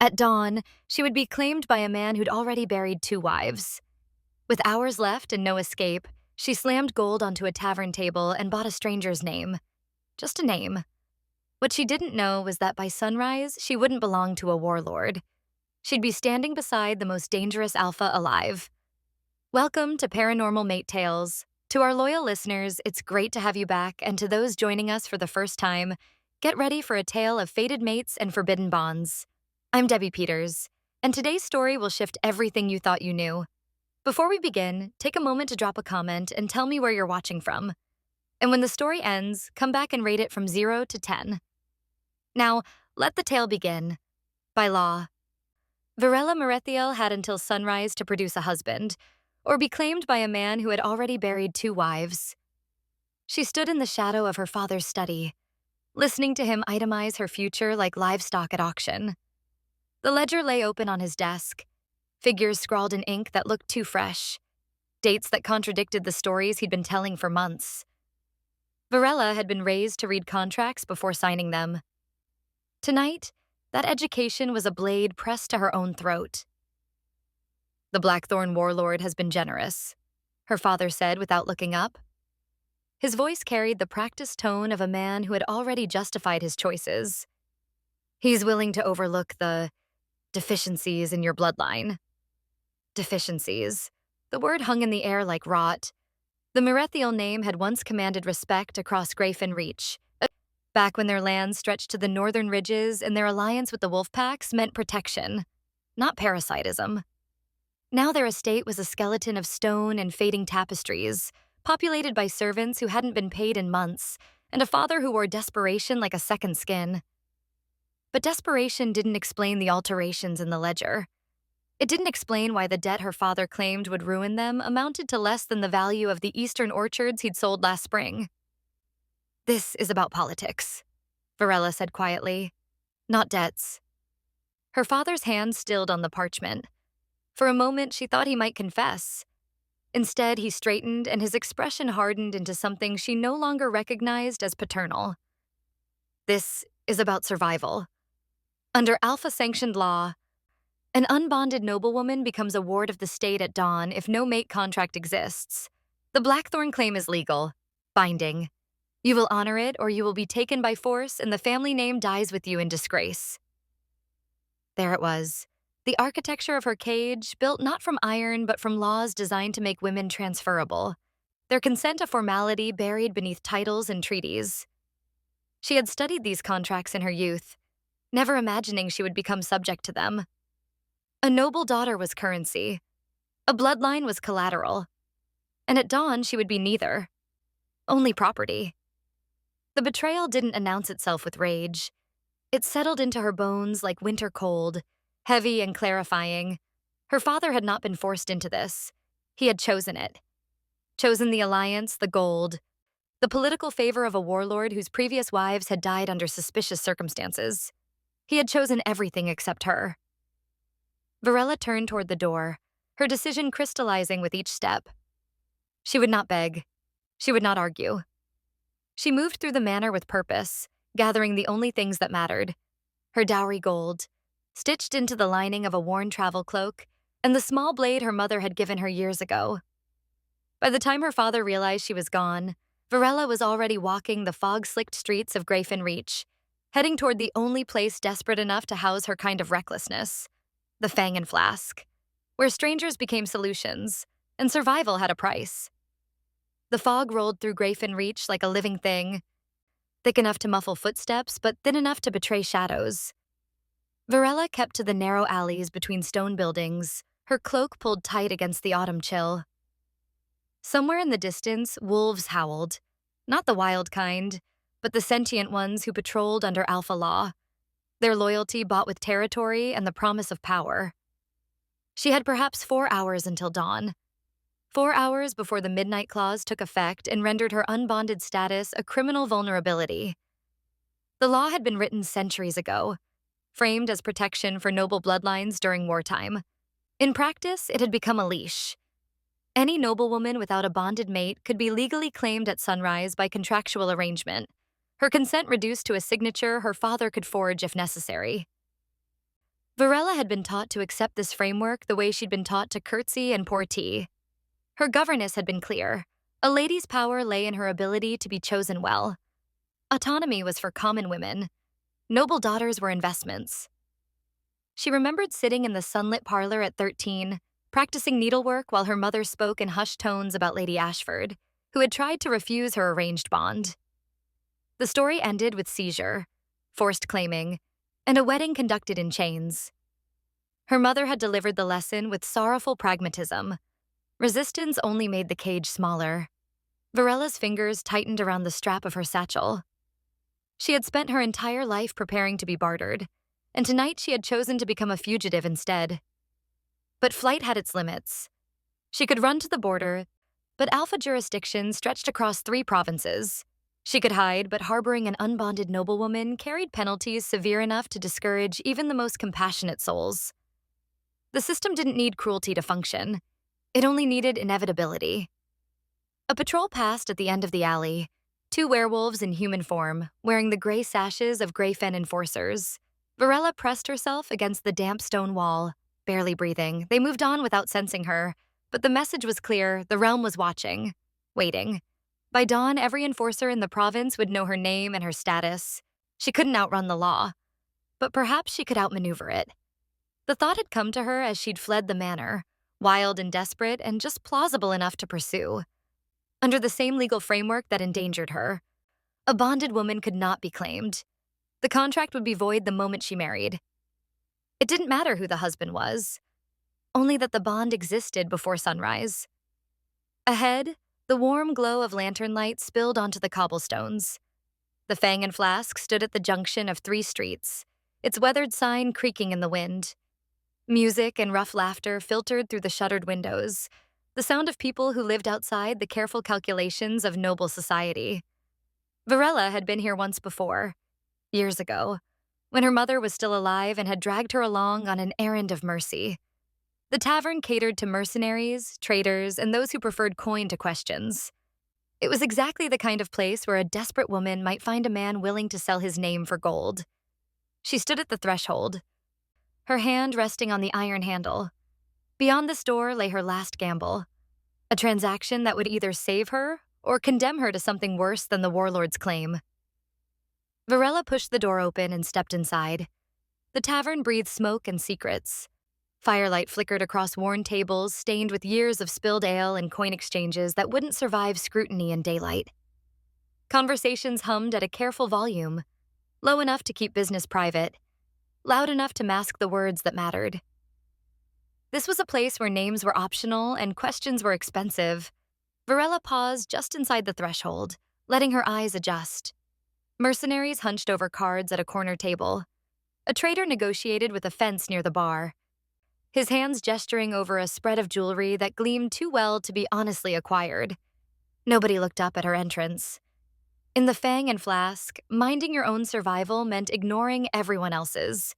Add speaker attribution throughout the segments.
Speaker 1: At dawn, she would be claimed by a man who'd already buried 2 wives. With hours left and no escape, she slammed gold onto a tavern table and bought a stranger's name. Just a name. What she didn't know was that by sunrise, she wouldn't belong to a warlord. She'd be standing beside the most dangerous alpha alive. Welcome to Paranormal Mate Tales. To our loyal listeners, it's great to have you back, and to those joining us for the first time, get ready for a tale of fated mates and forbidden bonds. I'm Debbie Peters, and today's story will shift everything you thought you knew. Before we begin, take a moment to drop a comment and tell me where you're watching from. And when the story ends, come back and rate it from 0 to 10. Now, let the tale begin. By law, Varela Merethiel had until sunrise to produce a husband, or be claimed by a man who had already buried 2 wives. She stood in the shadow of her father's study, listening to him itemize her future like livestock at auction. The ledger lay open on his desk, figures scrawled in ink that looked too fresh, dates that contradicted the stories he'd been telling for months. Varela had been raised to read contracts before signing them. Tonight, that education was a blade pressed to her own throat. "The Blackthorn warlord has been generous," her father said without looking up. His voice carried the practiced tone of a man who had already justified his choices. "He's willing to overlook the deficiencies in your bloodline." Deficiencies. The word hung in the air like rot. The Merethiel name had once commanded respect across Grayfen Reach, back when their lands stretched to the northern ridges and their alliance with the wolf packs meant protection, not parasitism. Now their estate was a skeleton of stone and fading tapestries, populated by servants who hadn't been paid in months, and a father who wore desperation like a second skin. But desperation didn't explain the alterations in the ledger. It didn't explain why the debt her father claimed would ruin them amounted to less than the value of the eastern orchards he'd sold last spring. "This is about politics," Varela said quietly. "Not debts." Her father's hand stilled on the parchment. For a moment, she thought he might confess. Instead, he straightened, and his expression hardened into something she no longer recognized as paternal. "This is about survival. Under Alpha-sanctioned law, an unbonded noblewoman becomes a ward of the state at dawn if no mate contract exists. The Blackthorn claim is legal, binding. You will honor it, or you will be taken by force, and the family name dies with you in disgrace." There it was. The architecture of her cage, built not from iron but from laws designed to make women transferable. Their consent a formality buried beneath titles and treaties. She had studied these contracts in her youth, never imagining she would become subject to them. A noble daughter was currency. A bloodline was collateral. And at dawn, she would be neither. Only property. The betrayal didn't announce itself with rage. It settled into her bones like winter cold, heavy and clarifying. Her father had not been forced into this. He had chosen it. Chosen the alliance, the gold, the political favor of a warlord whose previous wives had died under suspicious circumstances. He had chosen everything except her. Varela turned toward the door, her decision crystallizing with each step. She would not beg. She would not argue. She moved through the manor with purpose, gathering the only things that mattered: her dowry gold, stitched into the lining of a worn travel cloak, and the small blade her mother had given her years ago. By the time her father realized she was gone, Varela was already walking the fog-slicked streets of Grayfen Reach, heading toward the only place desperate enough to house her kind of recklessness: the Fang and Flask, where strangers became solutions, and survival had a price. The fog rolled through Grayfen Reach like a living thing, thick enough to muffle footsteps, but thin enough to betray shadows. Varela kept to the narrow alleys between stone buildings, her cloak pulled tight against the autumn chill. Somewhere in the distance, wolves howled, not the wild kind, but the sentient ones who patrolled under Alpha law, their loyalty bought with territory and the promise of power. She had perhaps 4 hours until dawn. 4 hours before the Midnight Clause took effect and rendered her unbonded status a criminal vulnerability. The law had been written centuries ago, framed as protection for noble bloodlines during wartime. In practice, it had become a leash. Any noblewoman without a bonded mate could be legally claimed at sunrise by contractual arrangement, her consent reduced to a signature her father could forge if necessary. Varela had been taught to accept this framework the way she'd been taught to curtsy and pour tea. Her governess had been clear. A lady's power lay in her ability to be chosen well. Autonomy was for common women. Noble daughters were investments. She remembered sitting in the sunlit parlor at 13, practicing needlework while her mother spoke in hushed tones about Lady Ashford, who had tried to refuse her arranged bond. The story ended with seizure, forced claiming, and a wedding conducted in chains. Her mother had delivered the lesson with sorrowful pragmatism. Resistance only made the cage smaller. Varela's fingers tightened around the strap of her satchel. She had spent her entire life preparing to be bartered, and tonight she had chosen to become a fugitive instead. But flight had its limits. She could run to the border, but Alpha jurisdiction stretched across 3 provinces. She could hide, but harboring an unbonded noblewoman carried penalties severe enough to discourage even the most compassionate souls. The system didn't need cruelty to function. It only needed inevitability. A patrol passed at the end of the alley, 2 werewolves in human form, wearing the gray sashes of Greyfen enforcers. Varela pressed herself against the damp stone wall, barely breathing. They moved on without sensing her, but the message was clear: the realm was watching, waiting. By dawn, every enforcer in the province would know her name and her status. She couldn't outrun the law, but perhaps she could outmaneuver it. The thought had come to her as she'd fled the manor, wild and desperate and just plausible enough to pursue. Under the same legal framework that endangered her, a bonded woman could not be claimed. The contract would be void the moment she married. It didn't matter who the husband was, only that the bond existed before sunrise. Ahead, the warm glow of lantern light spilled onto the cobblestones. The Fang and Flask stood at the junction of 3 streets, its weathered sign creaking in the wind. Music and rough laughter filtered through the shuttered windows, the sound of people who lived outside the careful calculations of noble society. Varela had been here once before, years ago, when her mother was still alive and had dragged her along on an errand of mercy. The tavern catered to mercenaries, traders, and those who preferred coin to questions. It was exactly the kind of place where a desperate woman might find a man willing to sell his name for gold. She stood at the threshold, her hand resting on the iron handle. Beyond this door lay her last gamble, a transaction that would either save her or condemn her to something worse than the warlord's claim. Varela pushed the door open and stepped inside. The tavern breathed smoke and secrets. Firelight flickered across worn tables stained with years of spilled ale and coin exchanges that wouldn't survive scrutiny in daylight. Conversations hummed at a careful volume, low enough to keep business private, loud enough to mask the words that mattered. This was a place where names were optional and questions were expensive. Varela paused just inside the threshold, letting her eyes adjust. Mercenaries hunched over cards at a corner table. A trader negotiated with a fence near the bar, his hands gesturing over a spread of jewelry that gleamed too well to be honestly acquired. Nobody looked up at her entrance. In the Fang and Flask, minding your own survival meant ignoring everyone else's.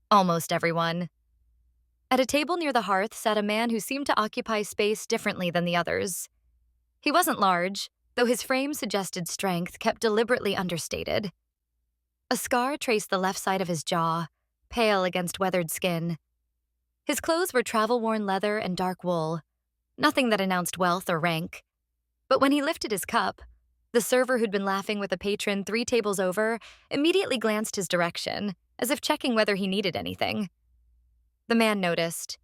Speaker 1: Almost everyone. At a table near the hearth sat a man who seemed to occupy space differently than the others. He wasn't large, though his frame suggested strength kept deliberately understated. A scar traced the left side of his jaw, pale against weathered skin. His clothes were travel-worn leather and dark wool, nothing that announced wealth or rank. But when he lifted his cup, the server who'd been laughing with a patron 3 tables over immediately glanced his direction, as if checking whether he needed anything. The man noticed.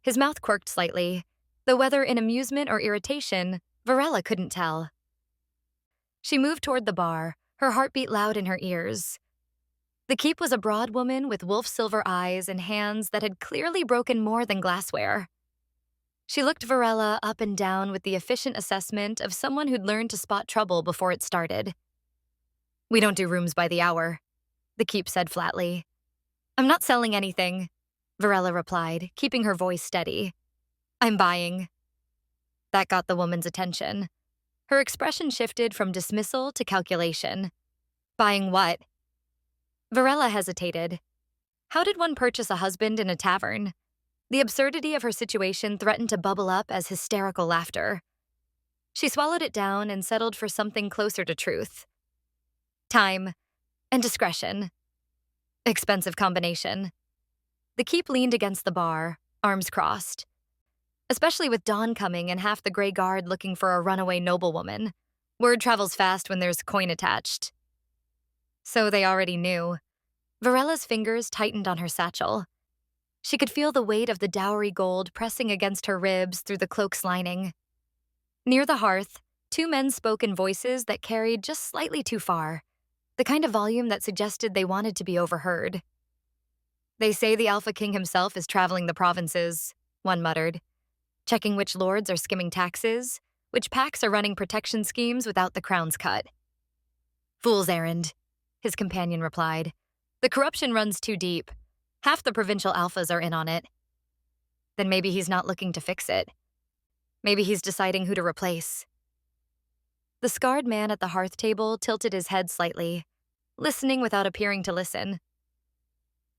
Speaker 1: His mouth quirked slightly, though whether in amusement or irritation, Varela couldn't tell. She moved toward the bar, her heartbeat loud in her ears. The keep was a broad woman with wolf-silver eyes and hands that had clearly broken more than glassware. She looked Varela up and down with the efficient assessment of someone who'd learned to spot trouble before it started. "We don't do rooms by the hour," the keep said flatly. "I'm not selling anything," Varela replied, keeping her voice steady. "I'm buying." That got the woman's attention. Her expression shifted from dismissal to calculation. "Buying what?" Varela hesitated. How did one purchase a husband in a tavern? The absurdity of her situation threatened to bubble up as hysterical laughter. She swallowed it down and settled for something closer to truth. "Time and discretion. Expensive combination." The keep leaned against the bar, arms crossed. Especially with dawn coming and half the gray guard looking for a runaway noblewoman. Word travels fast when there's coin attached. So they already knew. Varella's fingers tightened on her satchel. She could feel the weight of the dowry gold pressing against her ribs through the cloak's lining. Near the hearth, two men spoke in voices that carried just slightly too far, the kind of volume that suggested they wanted to be overheard. They say the Alpha King himself is traveling the provinces, one muttered, checking which lords are skimming taxes, which packs are running protection schemes without the crown's cut. Fool's errand, his companion replied. The corruption runs too deep. Half the provincial alphas are in on it. Then maybe he's not looking to fix it. Maybe he's deciding who to replace. The scarred man at the hearth table tilted his head slightly, listening without appearing to listen.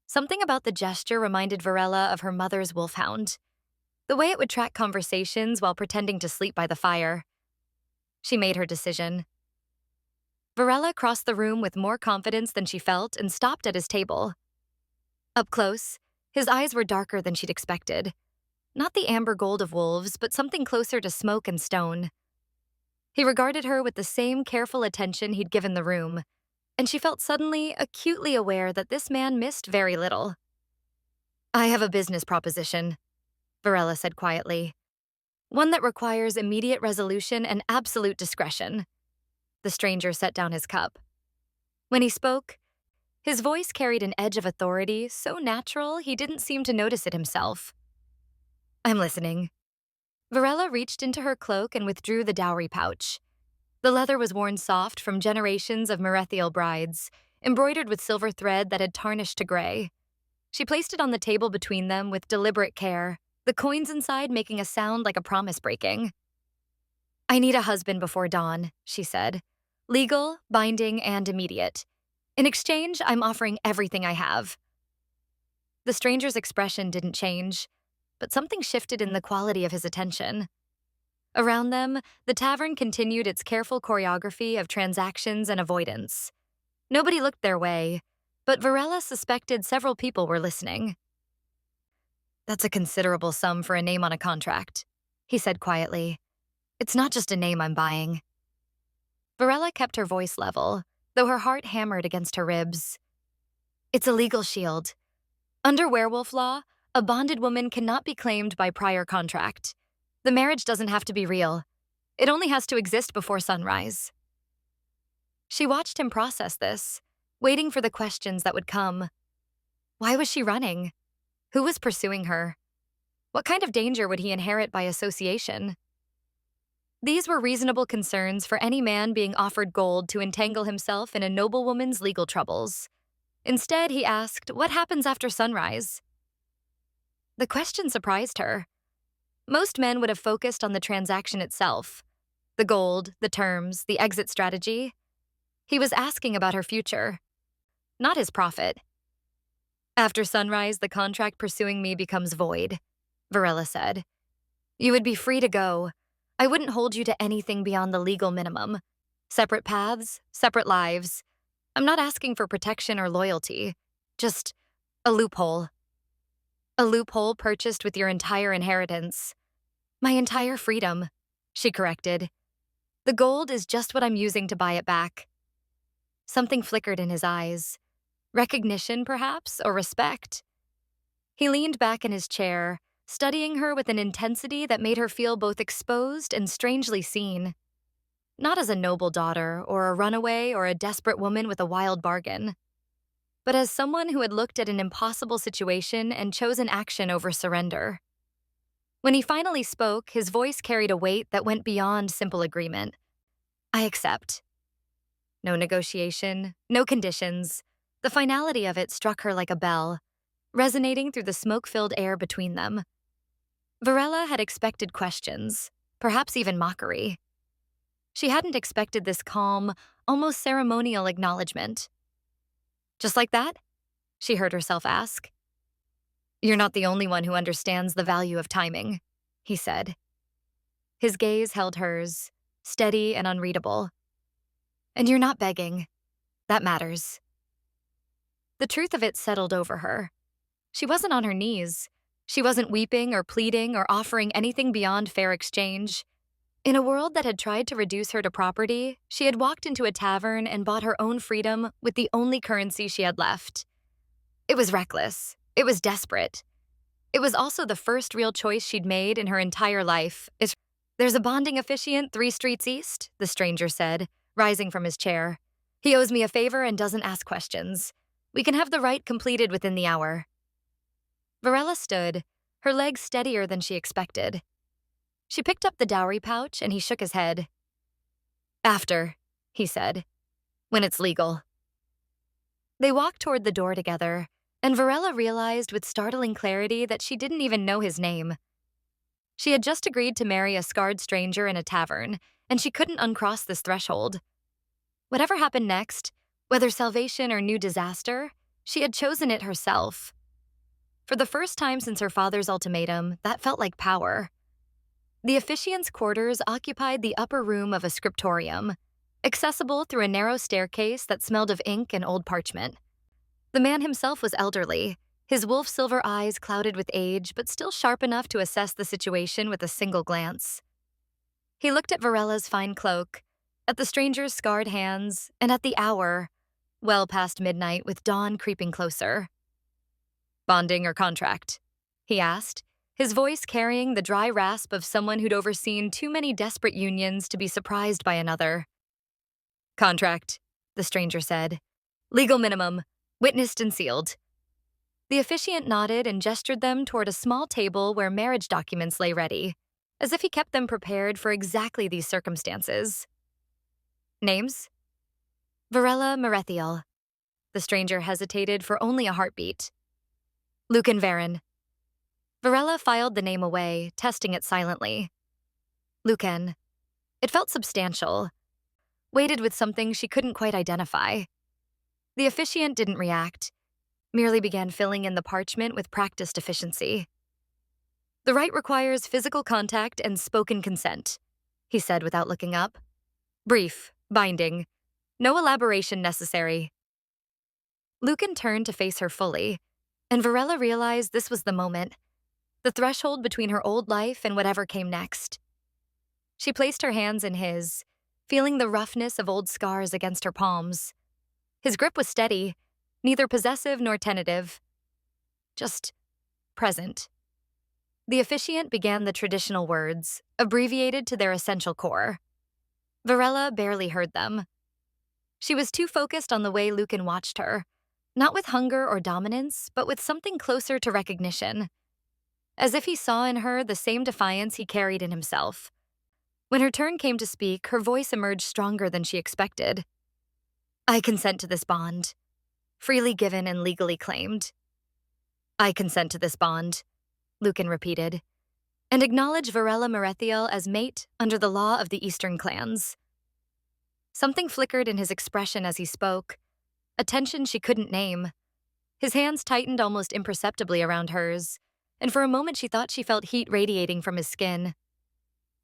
Speaker 1: Something about the gesture reminded Varela of her mother's wolfhound, the way it would track conversations while pretending to sleep by the fire. She made her decision. Varela crossed the room with more confidence than she felt and stopped at his table. Up close, his eyes were darker than she'd expected. Not the amber gold of wolves, but something closer to smoke and stone. He regarded her with the same careful attention he'd given the room, and she felt suddenly acutely aware that this man missed very little. I have a business proposition, Varela said quietly. One that requires immediate resolution and absolute discretion. The stranger set down his cup. When he spoke, his voice carried an edge of authority so natural he didn't seem to notice it himself. I'm listening. Varela reached into her cloak and withdrew the dowry pouch. The leather was worn soft from generations of Merethiel brides, embroidered with silver thread that had tarnished to gray. She placed it on the table between them with deliberate care, the coins inside making a sound like a promise breaking. I need a husband before dawn, she said. Legal, binding, and immediate. In exchange, I'm offering everything I have. The stranger's expression didn't change, but something shifted in the quality of his attention. Around them, the tavern continued its careful choreography of transactions and avoidance. Nobody looked their way, but Varela suspected several people were listening. That's a considerable sum for a name on a contract, he said quietly. It's not just a name I'm buying. Varela kept her voice level, though her heart hammered against her ribs. It's a legal shield. Under werewolf law, a bonded woman cannot be claimed by prior contract. The marriage doesn't have to be real. It only has to exist before sunrise. She watched him process this, waiting for the questions that would come. Why was she running? Who was pursuing her? What kind of danger would he inherit by association? These were reasonable concerns for any man being offered gold to entangle himself in a noblewoman's legal troubles. Instead, he asked, what happens after sunrise? The question surprised her. Most men would have focused on the transaction itself, the gold, the terms, the exit strategy. He was asking about her future, not his profit. After sunrise, the contract pursuing me becomes void, Varela said. You would be free to go. I wouldn't hold you to anything beyond the legal minimum. Separate paths, separate lives. I'm not asking for protection or loyalty, just a loophole. A loophole purchased with your entire inheritance. My entire freedom, she corrected. The gold is just what I'm using to buy it back. Something flickered in his eyes. Recognition, perhaps, or respect. He leaned back in his chair, studying her with an intensity that made her feel both exposed and strangely seen. Not as a noble daughter, or a runaway, or a desperate woman with a wild bargain, but as someone who had looked at an impossible situation and chosen action over surrender. When he finally spoke, his voice carried a weight that went beyond simple agreement. I accept. No negotiation, no conditions. The finality of it struck her like a bell, resonating through the smoke-filled air between them. Varela had expected questions, perhaps even mockery. She hadn't expected this calm, almost ceremonial acknowledgement. Just like that? She heard herself ask. You're not the only one who understands the value of timing, he said. His gaze held hers, steady and unreadable. And you're not begging. That matters. The truth of it settled over her. She wasn't on her knees. She wasn't weeping or pleading or offering anything beyond fair exchange. In a world that had tried to reduce her to property, she had walked into a tavern and bought her own freedom with the only currency she had left. It was reckless. It was desperate. It was also the first real choice she'd made in her entire life. There's a bonding officiant 3 streets east, the stranger said, rising from his chair. He owes me a favor and doesn't ask questions. We can have the rite completed within the hour. Varela stood, her legs steadier than she expected. She picked up the dowry pouch and he shook his head. After, he said, when it's legal. They walked toward the door together, and Varela realized with startling clarity that she didn't even know his name. She had just agreed to marry a scarred stranger in a tavern, and she couldn't uncross this threshold. Whatever happened next, whether salvation or new disaster, she had chosen it herself. For the first time since her father's ultimatum, that felt like power. The officiant's quarters occupied the upper room of a scriptorium, accessible through a narrow staircase that smelled of ink and old parchment. The man himself was elderly, his wolf-silver eyes clouded with age, but still sharp enough to assess the situation with a single glance. He looked at Varela's fine cloak, at the stranger's scarred hands, and at the hour, well past midnight with dawn creeping closer. Bonding or contract? He asked, his voice carrying the dry rasp of someone who'd overseen too many desperate unions to be surprised by another. Contract, the stranger said. Legal minimum, witnessed and sealed. The officiant nodded and gestured them toward a small table where marriage documents lay ready, as if he kept them prepared for exactly these circumstances. Names? Varela Merethiel. The stranger hesitated for only a heartbeat. Lucan Varon. Varela filed the name away, testing it silently. Lucan. It felt substantial, weighted with something she couldn't quite identify. The officiant didn't react, merely began filling in the parchment with practiced efficiency. The rite requires physical contact and spoken consent, he said without looking up. Brief, binding, no elaboration necessary. Lucan turned to face her fully, and Varela realized this was the moment, the threshold between her old life and whatever came next. She placed her hands in his, feeling the roughness of old scars against her palms. His grip was steady, neither possessive nor tentative, just present. The officiant began the traditional words, abbreviated to their essential core. Varela barely heard them. She was too focused on the way Lucan watched her, not with hunger or dominance, but with something closer to recognition, as if he saw in her the same defiance he carried in himself. When her turn came to speak, her voice emerged stronger than she expected. I consent to this bond, freely given and legally claimed. I consent to this bond, Lucan repeated, and acknowledge Varela Merethiel as mate under the law of the Eastern clans. Something flickered in his expression as he spoke, a tension she couldn't name. His hands tightened almost imperceptibly around hers, and for a moment she thought she felt heat radiating from his skin.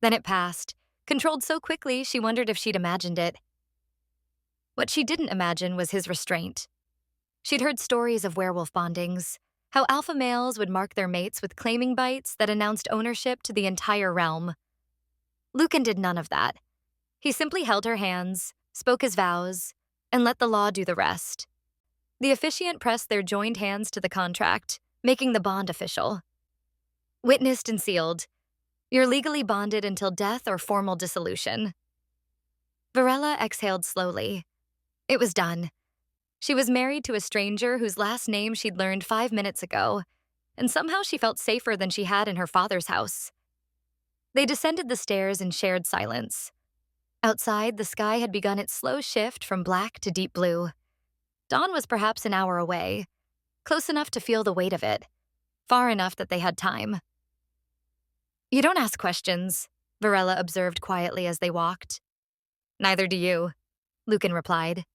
Speaker 1: Then it passed, controlled so quickly she wondered if she'd imagined it. What she didn't imagine was his restraint. She'd heard stories of werewolf bondings, how alpha males would mark their mates with claiming bites that announced ownership to the entire realm. Lucan did none of that. He simply held her hands, spoke his vows, and let the law do the rest. The officiant pressed their joined hands to the contract, making the bond official. Witnessed and sealed. You're legally bonded until death or formal dissolution. Varela exhaled slowly. It was done. She was married to a stranger whose last name she'd learned 5 minutes ago, and somehow she felt safer than she had in her father's house. They descended the stairs in shared silence. Outside, the sky had begun its slow shift from black to deep blue. Dawn was perhaps an hour away, close enough to feel the weight of it, far enough that they had time. You don't ask questions, Varela observed quietly as they walked. Neither do you, Lucan replied.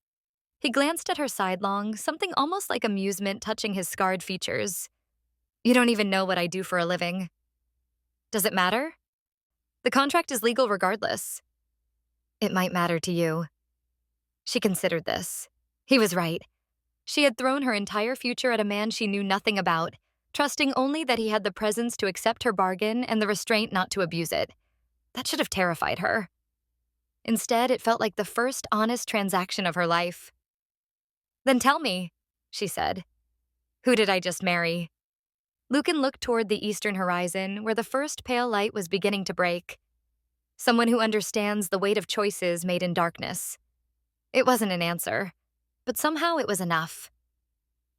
Speaker 1: He glanced at her sidelong, something almost like amusement touching his scarred features. You don't even know what I do for a living. Does it matter? The contract is legal regardless. It might matter to you. She considered this. He was right. She had thrown her entire future at a man she knew nothing about, trusting only that he had the presence to accept her bargain and the restraint not to abuse it. That should have terrified her. Instead, it felt like the first honest transaction of her life. "Then tell me," she said. "Who did I just marry?" Lucan looked toward the eastern horizon, where the first pale light was beginning to break. Someone who understands the weight of choices made in darkness. It wasn't an answer, but somehow it was enough.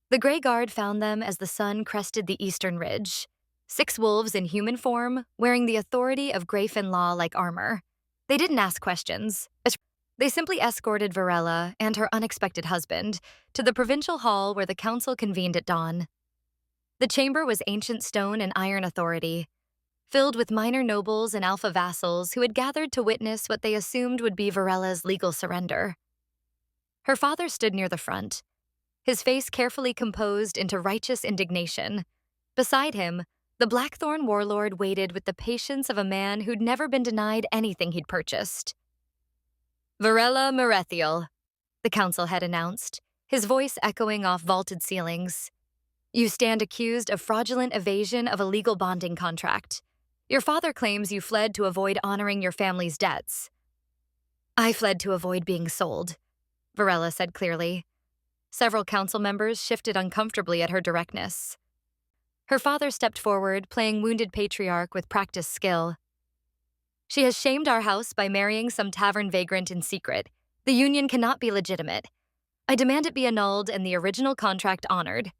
Speaker 1: The Grey Guard found them as the sun crested the eastern ridge. 6 wolves in human form, wearing the authority of Grayfin law like armor. They didn't ask questions. They simply escorted Varela and her unexpected husband to the provincial hall where the council convened at dawn. The chamber was ancient stone and iron authority, filled with minor nobles and alpha vassals who had gathered to witness what they assumed would be Varela's legal surrender. Her father stood near the front, his face carefully composed into righteous indignation. Beside him, the Blackthorn warlord waited with the patience of a man who'd never been denied anything he'd purchased. "Varela Merethiel," the council had announced, his voice echoing off vaulted ceilings. "You stand accused of fraudulent evasion of a legal bonding contract. Your father claims you fled to avoid honoring your family's debts." "I fled to avoid being sold," Varela said clearly. Several council members shifted uncomfortably at her directness. Her father stepped forward, playing wounded patriarch with practiced skill. "She has shamed our house by marrying some tavern vagrant in secret. The union cannot be legitimate. I demand it be annulled and the original contract honored."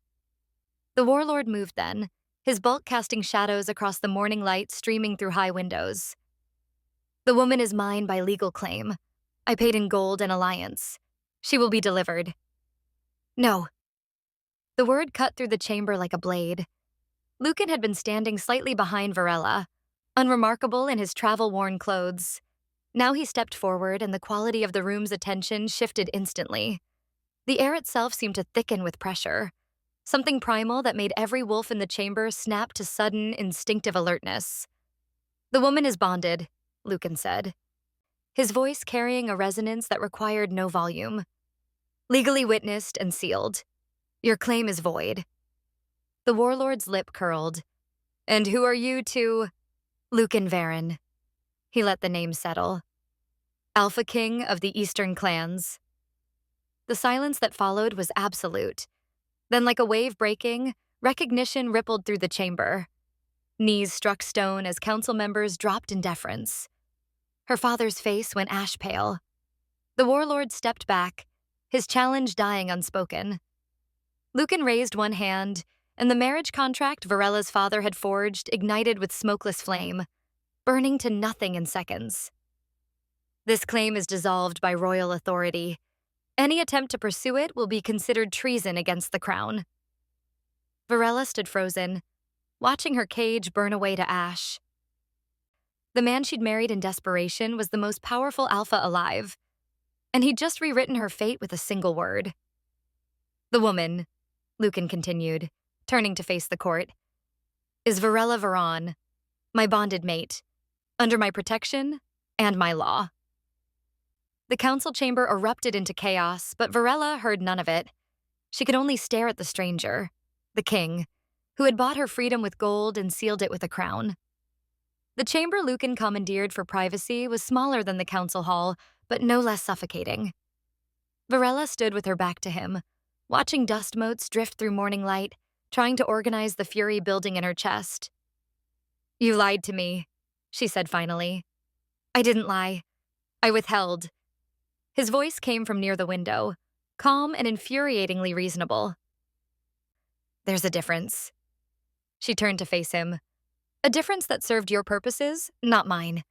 Speaker 1: The warlord moved then, his bulk casting shadows across the morning light streaming through high windows. "The woman is mine by legal claim. I paid in gold and alliance. She will be delivered." "No." The word cut through the chamber like a blade. Lucan had been standing slightly behind Varela, unremarkable in his travel-worn clothes. Now he stepped forward, and the quality of the room's attention shifted instantly. The air itself seemed to thicken with pressure, something primal that made every wolf in the chamber snap to sudden, instinctive alertness. "The woman is bonded," Lucan said, his voice carrying a resonance that required no volume. "Legally witnessed and sealed. Your claim is void." The warlord's lip curled. "And who are you to—" "Lucan Varen." He let the name settle. "Alpha King of the Eastern clans." The silence that followed was absolute. Then, like a wave breaking, recognition rippled through the chamber. Knees struck stone as council members dropped in deference. Her father's face went ash pale. The warlord stepped back, his challenge dying unspoken. Lucan raised one hand, and the marriage contract Varela's father had forged ignited with smokeless flame, burning to nothing in seconds. "This claim is dissolved by royal authority. Any attempt to pursue it will be considered treason against the crown." Varela stood frozen, watching her cage burn away to ash. The man she'd married in desperation was the most powerful alpha alive, and he'd just rewritten her fate with a single word. "The woman," Lucan continued, turning to face the court, "is Varela Varon, my bonded mate, under my protection and my law." The council chamber erupted into chaos, but Varela heard none of it. She could only stare at the stranger, the king, who had bought her freedom with gold and sealed it with a crown. The chamber Lucan commandeered for privacy was smaller than the council hall, but no less suffocating. Varela stood with her back to him, watching dust motes drift through morning light, trying to organize the fury building in her chest. "You lied to me," she said finally. "I didn't lie. I withheld." His voice came from near the window, calm and infuriatingly reasonable. "There's a difference." She turned to face him. "A difference that served your purposes, not mine.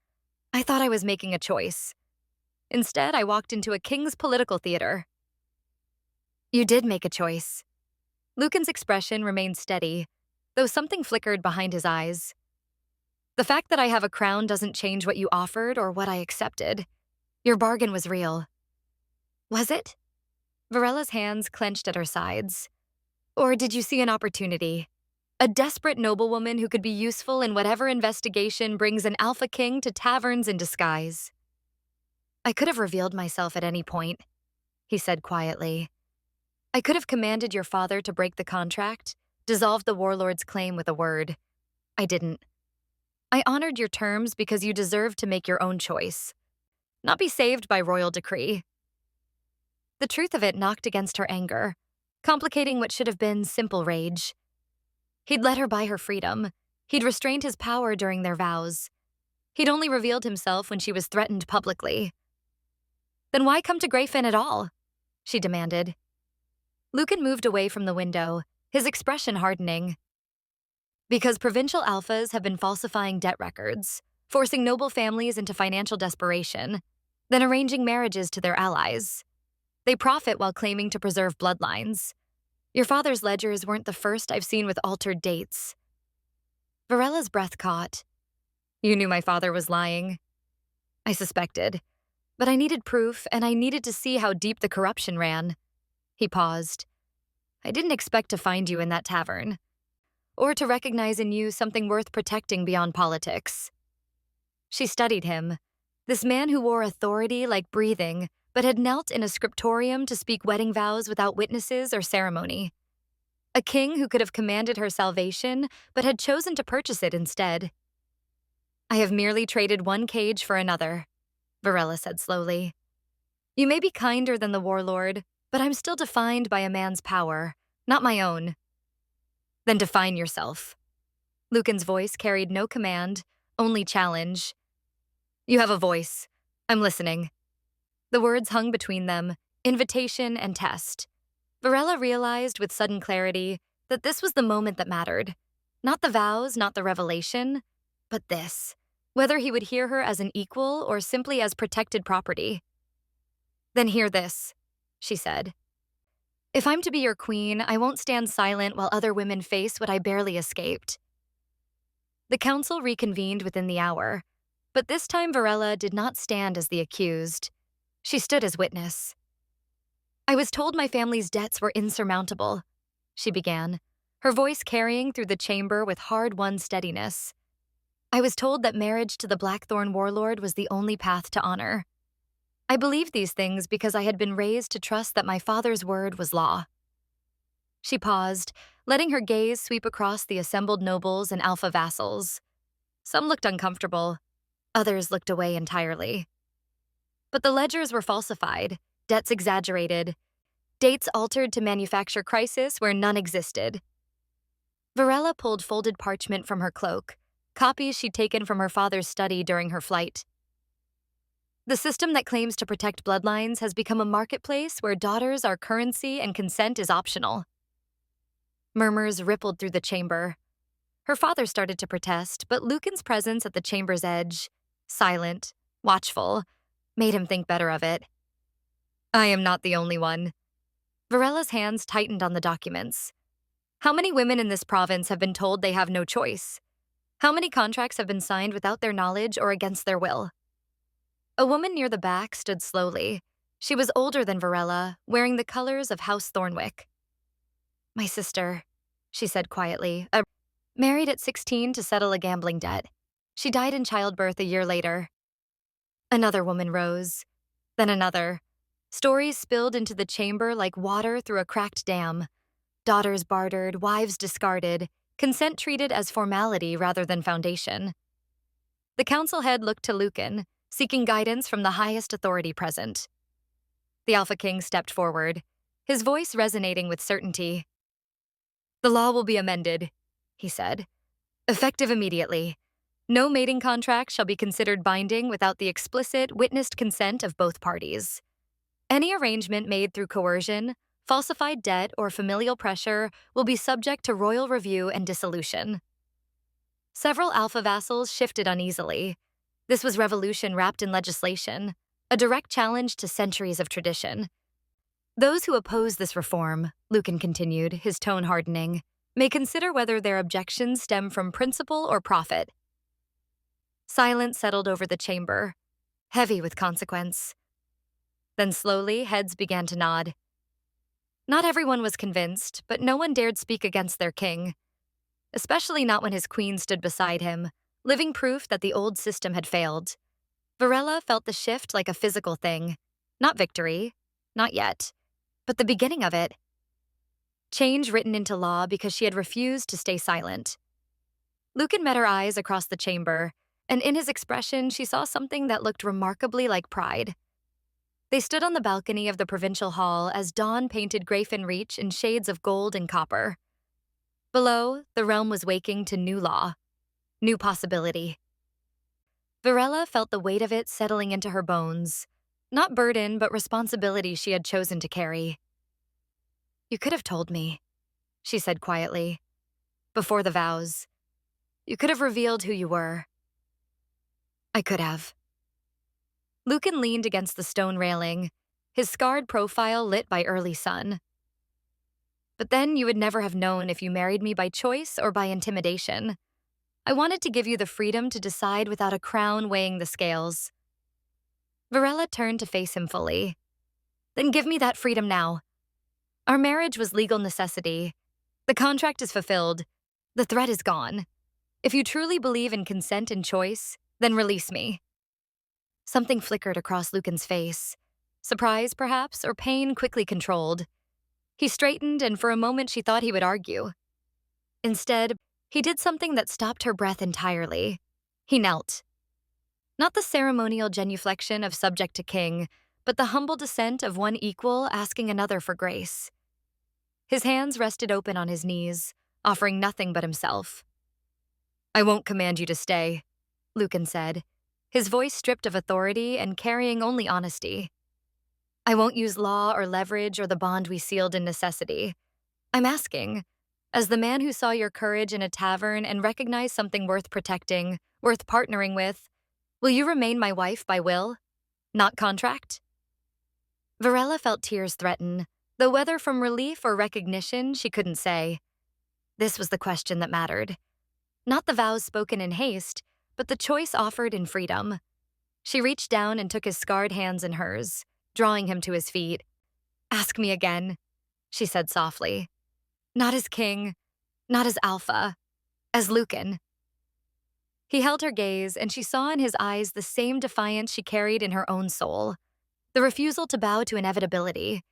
Speaker 1: I thought I was making a choice. Instead, I walked into a king's political theater." "You did make a choice." Lucan's expression remained steady, though something flickered behind his eyes. "The fact that I have a crown doesn't change what you offered or what I accepted. Your bargain was real." "Was it?" Varela's hands clenched at her sides. "Or did you see an opportunity? A desperate noblewoman who could be useful in whatever investigation brings an alpha king to taverns in disguise?" "I could have revealed myself at any point," he said quietly. "I could have commanded your father to break the contract, dissolved the warlord's claim with a word. I didn't. I honored your terms because you deserve to make your own choice, not be saved by royal decree. The truth of it knocked against her anger, complicating what should have been simple rage. He'd let her buy her freedom. He'd restrained his power during their vows. He'd only revealed himself when she was threatened publicly. Then why come to Greyfin at all? She demanded. Lucan moved away from the window, his expression hardening. Because provincial alphas have been falsifying debt records, forcing noble families into financial desperation, then arranging marriages to their allies. They profit while claiming to preserve bloodlines. Your father's ledgers weren't the first I've seen with altered dates. Varella's breath caught. You knew my father was lying. I suspected. But I needed proof, and I needed to see how deep the corruption ran. He paused. I didn't expect to find you in that tavern, or to recognize in you something worth protecting beyond politics. She studied him, this man who wore authority like breathing, but had knelt in a scriptorium to speak wedding vows without witnesses or ceremony. A king who could have commanded her salvation, but had chosen to purchase it instead. I have merely traded one cage for another, Varela said slowly. You may be kinder than the warlord, but I'm still defined by a man's power, not my own. Then define yourself. Lucan's voice carried no command, only challenge. You have a voice. I'm listening. The words hung between them, invitation and test. Varela realized with sudden clarity that this was the moment that mattered. Not the vows, not the revelation, but this. Whether he would hear her as an equal or simply as protected property. Then hear this, she said. If I'm to be your queen, I won't stand silent while other women face what I barely escaped. The council reconvened within the hour, but this time Varela did not stand as the accused. She stood as witness. I was told my family's debts were insurmountable, she began, her voice carrying through the chamber with hard-won steadiness. I was told that marriage to the Blackthorn warlord was the only path to honor. I believed these things because I had been raised to trust that my father's word was law. She paused, letting her gaze sweep across the assembled nobles and alpha vassals. Some looked uncomfortable, others looked away entirely. But the ledgers were falsified, debts exaggerated, dates altered to manufacture crisis where none existed. Varela pulled folded parchment from her cloak, copies she'd taken from her father's study during her flight. The system that claims to protect bloodlines has become a marketplace where daughters are currency and consent is optional. Murmurs rippled through the chamber. Her father started to protest, but Lucan's presence at the chamber's edge, silent, watchful, made him think better of it. I am not the only one. Varela's hands tightened on the documents. How many women in this province have been told they have no choice? How many contracts have been signed without their knowledge or against their will? A woman near the back stood slowly. She was older than Varela, wearing the colors of House Thornwick. My sister, she said quietly, married at 16 to settle a gambling debt. She died in childbirth a year later. Another woman rose, then another. Stories spilled into the chamber like water through a cracked dam. Daughters bartered, wives discarded, consent treated as formality rather than foundation. The council head looked to Lucan, seeking guidance from the highest authority present. The Alpha King stepped forward, his voice resonating with certainty. The law will be amended, he said. Effective immediately. No mating contract shall be considered binding without the explicit, witnessed consent of both parties. Any arrangement made through coercion, falsified debt, or familial pressure will be subject to royal review and dissolution. Several alpha vassals shifted uneasily. This was revolution wrapped in legislation, a direct challenge to centuries of tradition. Those who oppose this reform, Lucan continued, his tone hardening, may consider whether their objections stem from principle or profit. Silence settled over the chamber, heavy with consequence. Then slowly, heads began to nod. Not everyone was convinced, but no one dared speak against their king, especially not when his queen stood beside him, living proof that the old system had failed. Varela felt the shift like a physical thing, not victory, not yet, but the beginning of it. change written into law because she had refused to stay silent. Lucan met her eyes across the chamber, and in his expression, she saw something that looked remarkably like pride. They stood on the balcony of the provincial hall as dawn painted Grafin Reach in shades of gold and copper. Below, the realm was waking to new law, new possibility. Varela felt the weight of it settling into her bones, not burden, but responsibility she had chosen to carry. "You could have told me," she said quietly, "before the vows. You could have revealed who you were." "I could have." Lucan leaned against the stone railing, his scarred profile lit by early sun. "But then you would never have known if you married me by choice or by intimidation. I wanted to give you the freedom to decide without a crown weighing the scales." Varela turned to face him fully. "Then give me that freedom now. Our marriage was legal necessity. The contract is fulfilled. The threat is gone. If you truly believe in consent and choice, then release me." Something flickered across Lucan's face. Surprise, perhaps, or pain quickly controlled. He straightened, and for a moment she thought he would argue. Instead, he did something that stopped her breath entirely. He knelt. Not the ceremonial genuflection of subject to king, but the humble descent of one equal asking another for grace. His hands rested open on his knees, offering nothing but himself. "I won't command you to stay," Lucan said, his voice stripped of authority and carrying only honesty. "I won't use law or leverage or the bond we sealed in necessity. I'm asking, as the man who saw your courage in a tavern and recognized something worth protecting, worth partnering with, will you remain my wife by will, not contract?" Varela felt tears threaten, though whether from relief or recognition, she couldn't say. This was the question that mattered. Not the vows spoken in haste, but the choice offered in freedom. She reached down and took his scarred hands in hers, drawing him to his feet. "Ask me again," she said softly. "Not as king, not as alpha, as Lucan." He held her gaze, and she saw in his eyes the same defiance she carried in her own soul. The refusal to bow to inevitability.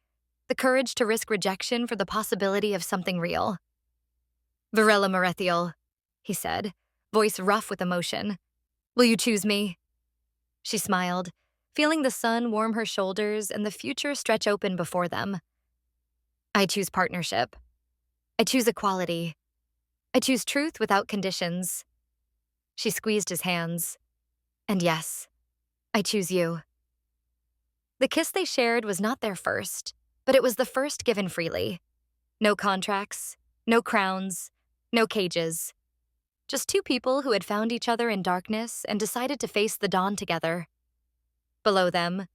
Speaker 1: The courage to risk rejection for the possibility of something real. "Varela Marethiel," he said, voice rough with emotion. "Will you choose me?" She smiled, feeling the sun warm her shoulders and the future stretch open before them. "I choose partnership. I choose equality. I choose truth without conditions." She squeezed his hands. "And yes, I choose you." The kiss they shared was not their first, but it was the first given freely. No contracts, no crowns, no cages. Just two people who had found each other in darkness and decided to face the dawn together. Below them,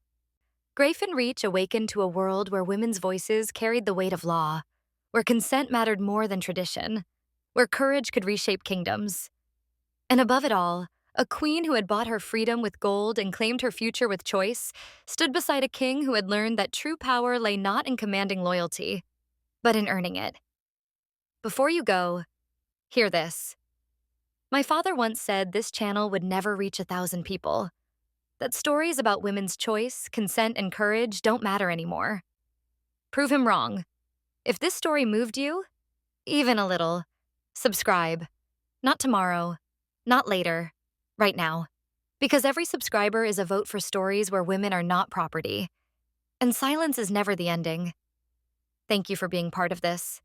Speaker 1: Grafin Reach awakened to a world where women's voices carried the weight of law, where consent mattered more than tradition, where courage could reshape kingdoms. And above it all, a queen who had bought her freedom with gold and claimed her future with choice stood beside a king who had learned that true power lay not in commanding loyalty, but in earning it. Before you go, hear this. My father once said this channel would never reach 1,000 people, that stories about women's choice, consent, and courage don't matter anymore. Prove him wrong. If this story moved you, even a little, subscribe. Not tomorrow, not later, right now. Because every subscriber is a vote for stories where women are not property. And silence is never the ending. Thank you for being part of this.